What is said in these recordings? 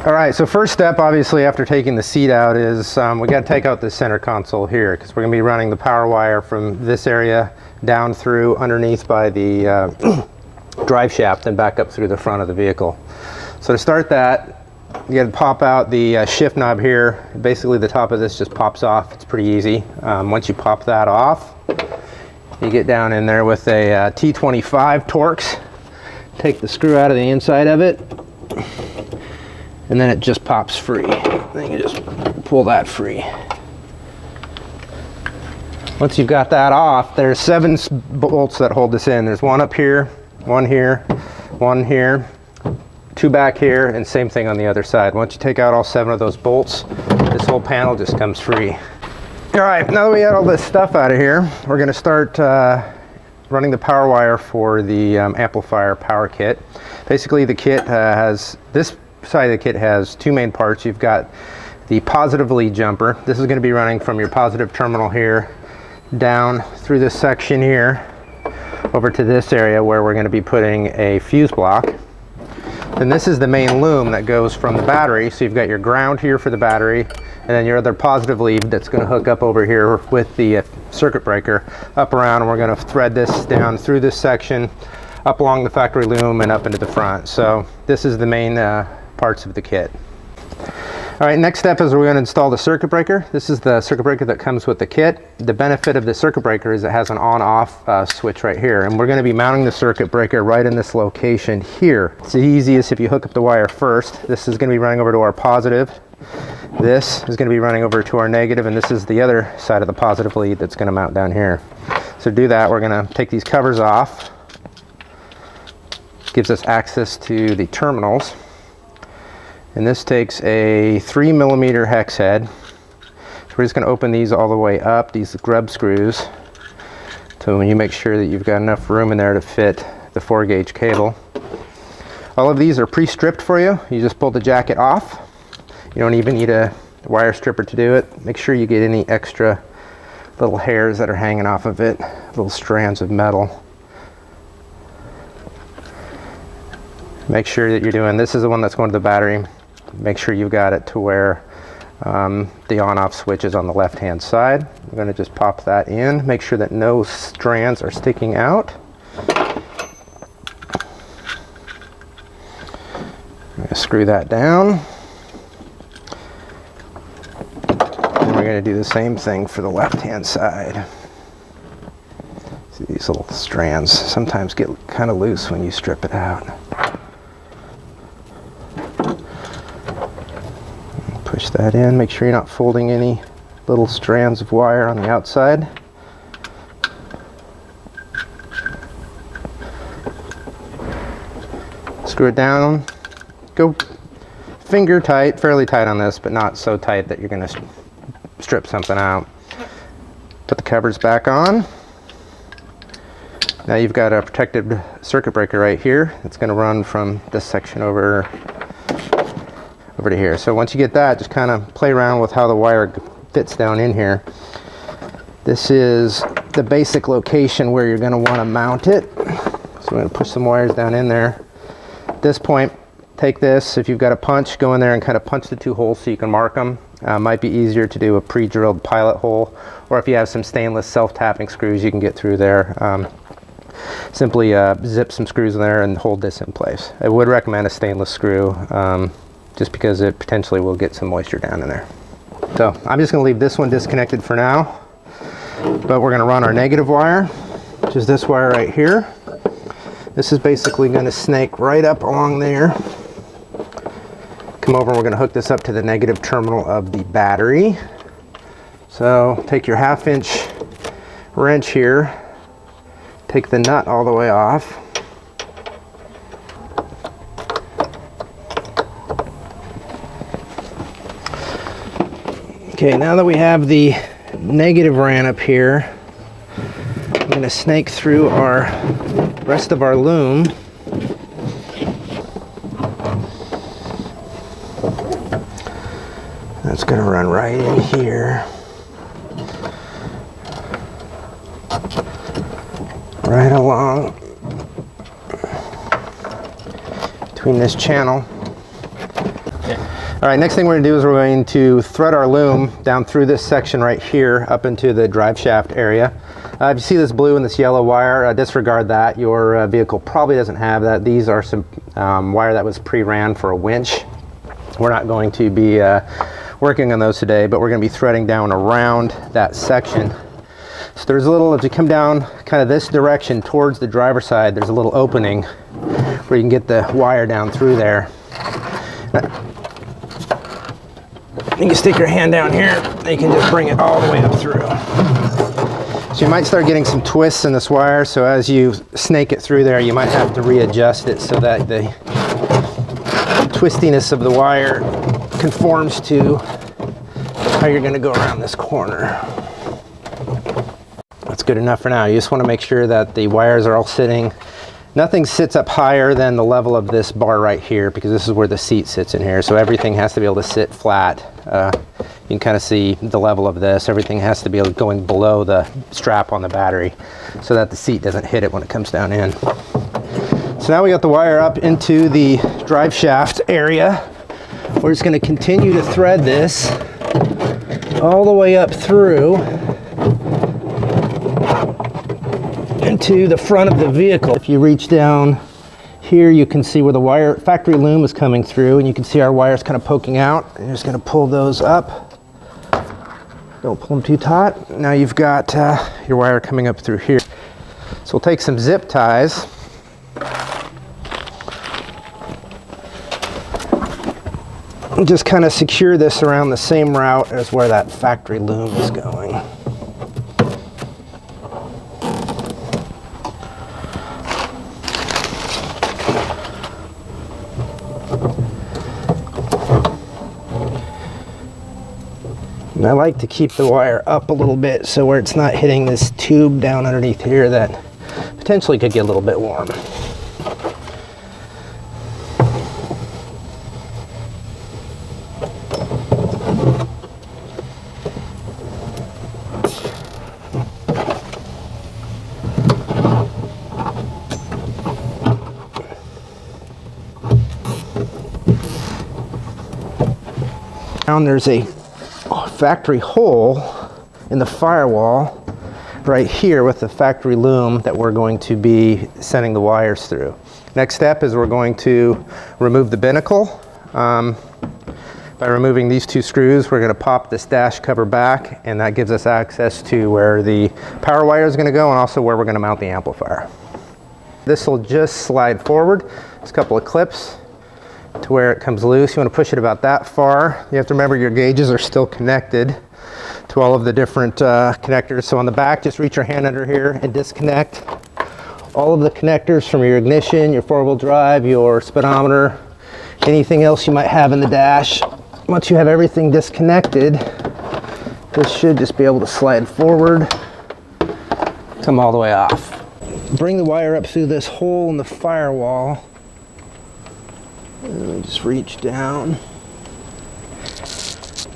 All right, so first step, obviously, after taking the seat out is we got to take out the center console here because we're going to be running the power wire from this area down through underneath by the drive shaft and back up through the front of the vehicle. So to start that, you got to pop out the shift knob here. Basically, the top of this just pops off. It's pretty easy. Once you pop that off, you get down in there with a T25 Torx. Take the screw out of the inside of it, and then it just pops free. Then you just pull that free. Once you've got that off, there's 7 bolts that hold this in. There's one up here, one here, 2 back here, and same thing on the other side. Once you take out all 7 of those bolts, this whole panel just comes free. All right, now that we got all this stuff out of here, we're gonna start running the power wire for the amplifier power kit. Basically, the kit this side of the kit has 2 main parts. You've got the positive lead jumper. This is going to be running from your positive terminal here down through this section here over to this area where we're going to be putting a fuse block. Then this is the main loom that goes from the battery. So you've got your ground here for the battery, and then your other positive lead that's going to hook up over here with the circuit breaker up around, and we're going to thread this down through this section up along the factory loom and up into the front. So this is the main parts of the kit. All right, next step is we're going to install the circuit breaker. This is the circuit breaker that comes with the kit. The benefit of the circuit breaker is it has an on-off switch right here, and we're going to be mounting the circuit breaker right in this location here. It's the easiest if you hook up the wire first. This is going to be running over to our positive. This is going to be running over to our negative, and this is the other side of the positive lead that's going to mount down here. So to do that, we're going to take these covers off. Gives us access to the terminals. And this takes a 3mm hex head. So we're just going to open these all the way up, these grub screws. So when you make sure that you've got enough room in there to fit the 4-gauge cable. All of these are pre-stripped for you. You just pull the jacket off. You don't even need a wire stripper to do it. Make sure you get any extra little hairs that are hanging off of it, little strands of metal. Make sure that you're doing, this is the one that's going to the battery. Make sure you've got it to where the on-off switch is on the left-hand side. I'm going to just pop that in. Make sure that no strands are sticking out. I'm going to screw that down. And we're going to do the same thing for the left-hand side. See, these little strands sometimes get kind of loose when you strip it out. Push that in, make sure you're not folding any little strands of wire on the outside. Screw it down. Go finger tight, fairly tight on this, but not so tight that you're going to strip something out. Put the covers back on. Now you've got a protected circuit breaker right here. It's going to run from this section over to here. So once you get that, just kind of play around with how the wire fits down in here. This is the basic location where you're going to want to mount it. So we're going to push some wires down in there. At this point, take this, if you've got a punch, go in there and kind of punch the 2 holes so you can mark them. Might be easier to do a pre-drilled pilot hole, or if you have some stainless self-tapping screws, you can get through there. Simply zip some screws in there and hold this in place. I would recommend a stainless screw, just because it potentially will get some moisture down in there. So I'm just going to leave this one disconnected for now, but we're going to run our negative wire, which is this wire right here. This is basically going to snake right up along there. Come over and we're going to hook this up to the negative terminal of the battery. So take your 1/2-inch wrench here, take the nut all the way off. Okay, now that we have the negative ran up here, I'm going to snake through our rest of our loom. That's going to run right in here. Right along between this channel. All right, next thing we're going to do is we're going to thread our loom down through this section right here up into the drive shaft area. If you see this blue and this yellow wire, disregard that. Your vehicle probably doesn't have that. These are some wire that was pre-ran for a winch. We're not going to be working on those today, but we're going to be threading down around that section. So there's a little, as you come down kind of this direction towards the driver's side, there's a little opening where you can get the wire down through there. You can stick your hand down here, and you can just bring it all the way up through. So you might start getting some twists in this wire, so as you snake it through there, you might have to readjust it so that the twistiness of the wire conforms to how you're going to go around this corner. That's good enough for now. You just want to make sure that the wires are all sitting. Nothing sits up higher than the level of this bar right here, because this is where the seat sits in here. So everything has to be able to sit flat. You can kind of see the level of this. Everything has to be going below the strap on the battery so that the seat doesn't hit it when it comes down in. So now we got the wire up into the drive shaft area. We're just going to continue to thread this all the way up through into the front of the vehicle. If you reach down here, you can see where the wire factory loom is coming through, and you can see our wires kind of poking out. And you're just going to pull those up. Don't pull them too taut. Now you've got your wire coming up through here. So we'll take some zip ties. And just kind of secure this around the same route as where that factory loom is going. And I like to keep the wire up a little bit so where it's not hitting this tube down underneath here that potentially could get a little bit warm. Now there's a factory hole in the firewall right here with the factory loom that we're going to be sending the wires through. Next step is we're going to remove the binnacle. By removing these two screws, we're going to pop this dash cover back, and that gives us access to where the power wire is going to go and also where we're going to mount the amplifier. This will just slide forward. There's a couple of clips to where it comes loose. You want to push it about that far. You have to remember your gauges are still connected to all of the different connectors. So on the back, just reach your hand under here and disconnect all of the connectors from your ignition, your four-wheel drive, your speedometer, anything else you might have in the dash. Once you have everything disconnected, this should just be able to slide forward, come all the way off. Bring the wire up through this hole in the firewall. And just reach down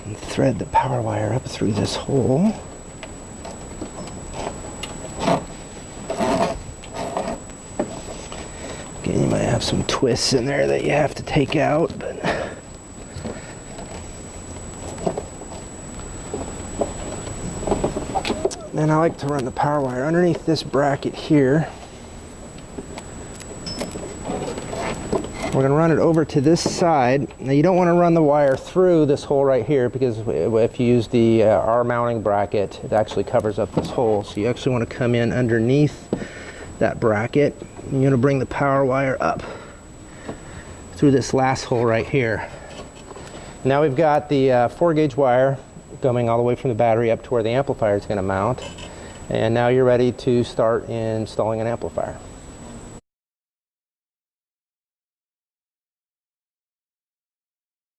and thread the power wire up through this hole. Again, you might have some twists in there that you have to take out, but then I like to run the power wire underneath this bracket here. We're going to run it over to this side. Now you don't want to run the wire through this hole right here, because if you use the R mounting bracket, it actually covers up this hole. So you actually want to come in underneath that bracket. You're going to bring the power wire up through this last hole right here. Now we've got the 4-gauge wire going all the way from the battery up to where the amplifier is going to mount. And now you're ready to start installing an amplifier.